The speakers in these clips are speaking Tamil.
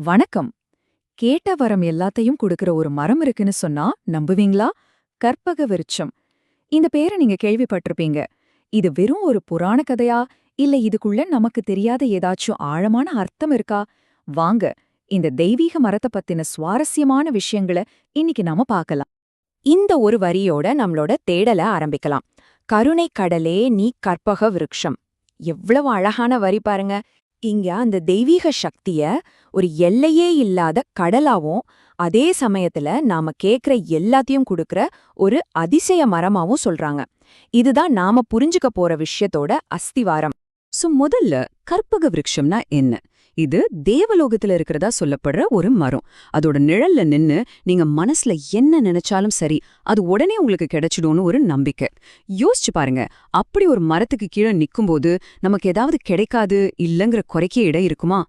வணக்கம். கேட்ட வரம் எல்லாத்தையும் கொடுக்கிற ஒரு மரம் இருக்குன்னு சொன்னா நம்புவீங்களா? கற்பக விருட்சம். இந்த பேரை நீங்க கேள்விப்பட்டிருப்பீங்க. இது வெறும் ஒரு புராண கதையா, இல்ல இதுக்குள்ள நமக்கு தெரியாத ஏதாச்சும் ஆழமான அர்த்தம் இருக்கா? வாங்க, இந்த தெய்வீக மரத்தை பத்தின சுவாரஸ்யமான விஷயங்களை இன்னைக்கு நாம பார்க்கலாம். இந்த ஒரு வரியோட நம்மளோட தேடல ஆரம்பிக்கலாம். கருணை கடலே நீ கற்பக விருட்சம். எவ்வளவு அழகான வரி பாருங்க. இங்க அந்த தெய்வீக சக்திய ஒரு எல்லையே இல்லாத கடலாவும், அதே சமயத்துல நாம கேக்குற எல்லாத்தையும் குடுக்கற ஒரு அதிசய மரமாவும் சொல்றாங்க. இதுதான் நாம புரிஞ்சுக்க போற விஷயத்தோட அஸ்திவாரம். முதல்ல கற்பக விருட்சம்னா என்ன? இது தேவலோகத்துல இருக்கிறதா சொல்லப்படுற ஒரு மரம். அதோட நிழல்ல நின்னு நீங்க மனசுல என்ன நினைச்சாலும் சரி, அது உடனே உங்களுக்கு கிடைச்சிடும்னு ஒரு நம்பிக்கை. யோசிச்சு பாருங்க, அப்படி ஒரு மரத்துக்கு கீழே நிக்கும்போது நமக்கு ஏதாவது கிடைக்காது இல்லங்கிற குறைக்கே இடம் இருக்குமா?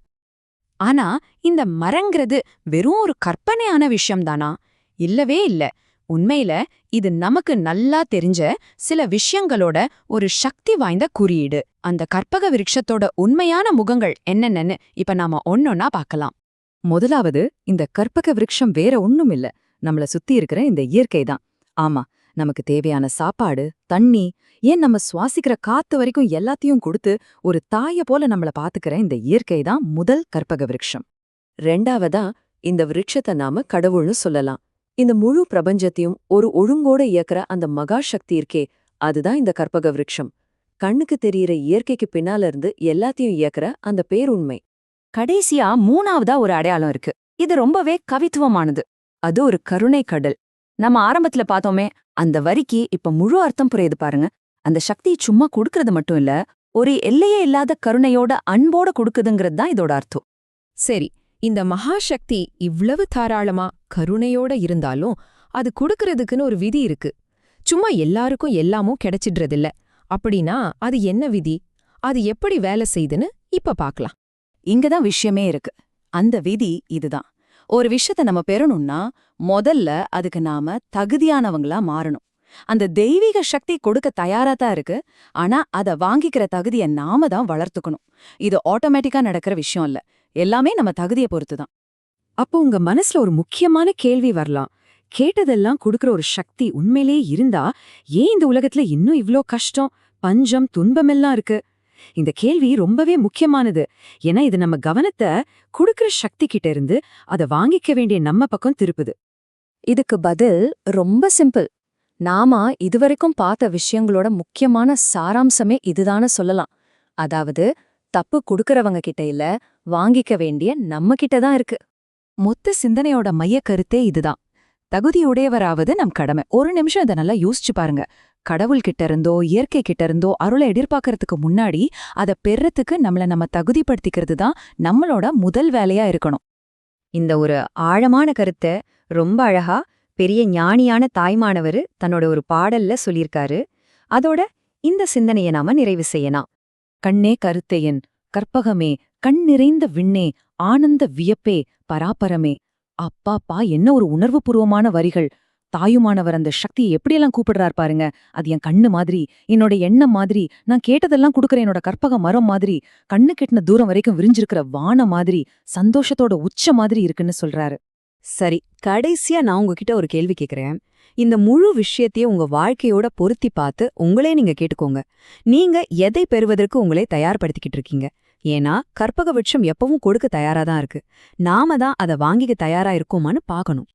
ஆனா இந்த மரங்கிறது வெறும் ஒரு கற்பனையான விஷயம்தானா? இல்லவே இல்ல. உண்மையில இது நமக்கு நல்லா தெரிஞ்ச சில விஷயங்களோட ஒரு சக்தி வாய்ந்த குறியீடு. அந்த கற்பக விருட்சத்தோட உண்மையான முகங்கள் என்னென்னு இப்ப நாம ஒன்னொன்னா பார்க்கலாம். முதலாவது, இந்த கற்பக விருட்சம் வேற ஒண்ணும் இல்ல, நம்மள சுத்தி இருக்கிற இந்த இயற்கை தான். ஆமா, நமக்கு தேவையான சாப்பாடு, தண்ணி, ஏன் நம்ம சுவாசிக்கிற காத்து வரைக்கும் எல்லாத்தையும் கொடுத்து ஒரு தாய போல நம்மள பாத்துக்கிற இந்த இயற்கை தான் முதல் கற்பக விருட்சம். ரெண்டாவதா, இந்த விருட்சத்தை நாம கடவுள்னு சொல்லலாம். இந்த முழு பிரபஞ்சத்தையும் ஒரு ஒழுங்கோட இயக்குற அந்த மகா சக்தி இருக்கே, அதுதான் இந்த கற்பக விருட்சம். கண்ணுக்கு தெரியிற இயற்கைக்கு பின்னால இருந்து எல்லாத்தையும் இயக்குற அந்த பேருண்மை. கடைசியா மூணாவதா ஒரு அடையாளம் இருக்கு. இது ரொம்பவே கவித்துவமானது. அது ஒரு கருணை கடல். நம்ம ஆரம்பத்துல பார்த்தோமே, அந்த வரிக்கு இப்ப முழு அர்த்தம் புரியுது பாருங்க. அந்த சக்தி சும்மா கொடுக்கறது மட்டும் இல்ல, ஒரு எல்லையே இல்லாத கருணையோட அன்போட கொடுக்குதுங்கிறது தான் இதோட அர்த்தம். சரி, இந்த மகாசக்தி இவ்வளவு தாராளமா கருணையோட இருந்தாலும் அது கொடுக்கறதுக்குன்னு ஒரு விதி இருக்கு. சும்மா எல்லாருக்கும் எல்லாமும் கிடைச்சிடுறதில்ல. அப்படின்னா அது என்ன விதி? அது எப்படி வேலை செய்யுதுன்னு இப்ப பார்க்கலாம். இங்கதான் விஷயமே இருக்கு. அந்த விதி இதுதான். ஒரு விஷயத்த நம்ம பெறணும்னா முதல்ல அதுக்கு நாம தகுதியானவங்களா மாறணும். அந்த தெய்வீக சக்தி கொடுக்க தயாரா தான் இருக்கு. ஆனா அத வாங்கிக்கிற தகுதியை நாம தான் வளர்த்துக்கணும். இது ஆட்டோமேட்டிக்கா நடக்கிற விஷயம் இல்ல. எல்லாமே நம்ம தகுதியை பொறுத்துதான். அப்போ உங்க மனசுல ஒரு முக்கியமான கேள்வி வரலாம். கேட்டதெல்லாம் கொடுக்கற ஒரு சக்தி உண்மையிலேயே இருந்தா ஏன் இந்த உலகத்துல இன்னும் இவ்ளோ கஷ்டம், பஞ்சம், துன்பமெல்லாம் இருக்கு? இந்த கேள்வி ரொம்பவே முக்கியமானது. ஏன்னா இது நம்ம கவனத்தை கொடுக்கற சக்தி கிட்ட இருந்து அதை வாங்கிக்க வேண்டிய நம்ம பக்கம் திருப்புது. இதுக்கு பதில் ரொம்ப சிம்பிள். நாம இதுவரைக்கும் பார்த்த விஷயங்களோட முக்கியமான சாராம்சமே இதுதான சொல்லலாம். அதாவது தப்பு கொடுக்கறவங்க கிட்ட இல்ல, வாங்கிக்க வேண்டிய நம்ம கிட்ட தான் இருக்கு. மொத்த சிந்தனையோட மைய கருத்தே இதுதான். தகுதியுடையவராவது நம் கடமை. ஒரு நிமிஷம் இதை நல்லா யோசிச்சு பாருங்க. கடவுள் கிட்ட இருந்தோ இயற்கை கிட்ட இருந்தோ அருளை எதிர்பார்க்கறதுக்கு முன்னாடி அதை பெறத்துக்கு நம்ம தகுதிப்படுத்திக்கிறது தான் நம்மளோட முதல் வேலையா இருக்கணும். இந்த ஒரு ஆழமான கருத்தை ரொம்ப அழகா பெரிய ஞானியான தாய்மானவரு தன்னோட ஒரு பாடல்ல சொல்லியிருக்காரு. அதோட இந்த சிந்தனையை நாம நிறைவு செய்யலாம். கண்ணே கருத்தையன், கற்பகமே, கண் நிறைந்த விண்ணே, ஆனந்த வியப்பே, பராபரமே. அப்பாப்பா, என்ன ஒரு உணர்வுபூர்வமான வரிகள்! தாயுமானவர் அந்த சக்தியை எப்படியெல்லாம் கூப்பிடுறார் பாருங்க. அது என் கண்ணு மாதிரி, என்னோட எண்ணம் மாதிரி, நான் கேட்டதெல்லாம் கொடுக்குற என்னோட கற்பக மரம் மாதிரி, கண்ணு கெட்டின தூரம் வரைக்கும் விரிஞ்சிருக்கிற வானம் மாதிரி, சந்தோஷத்தோட உச்ச மாதிரி இருக்குன்னு சொல்றாரு. சரி, கடைசியா நான் உங்ககிட்ட ஒரு கேள்வி கேட்கிறேன். இந்த முழு விஷயத்தையும் உங்க வாழ்க்கையோட பொருத்தி பார்த்து உங்களே நீங்க கேட்டுக்கோங்க. நீங்க எதை பெறுவதற்கு உங்களே தயார்படுத்திக்கிட்டு இருக்கீங்க? ஏன்னா கற்பக விருட்சம் எப்பவும் கொடுக்க தயாரா தான் இருக்கு. நாம தான் அதை வாங்கிக்க தயாரா இருக்கோமான்னு பார்க்கணும்.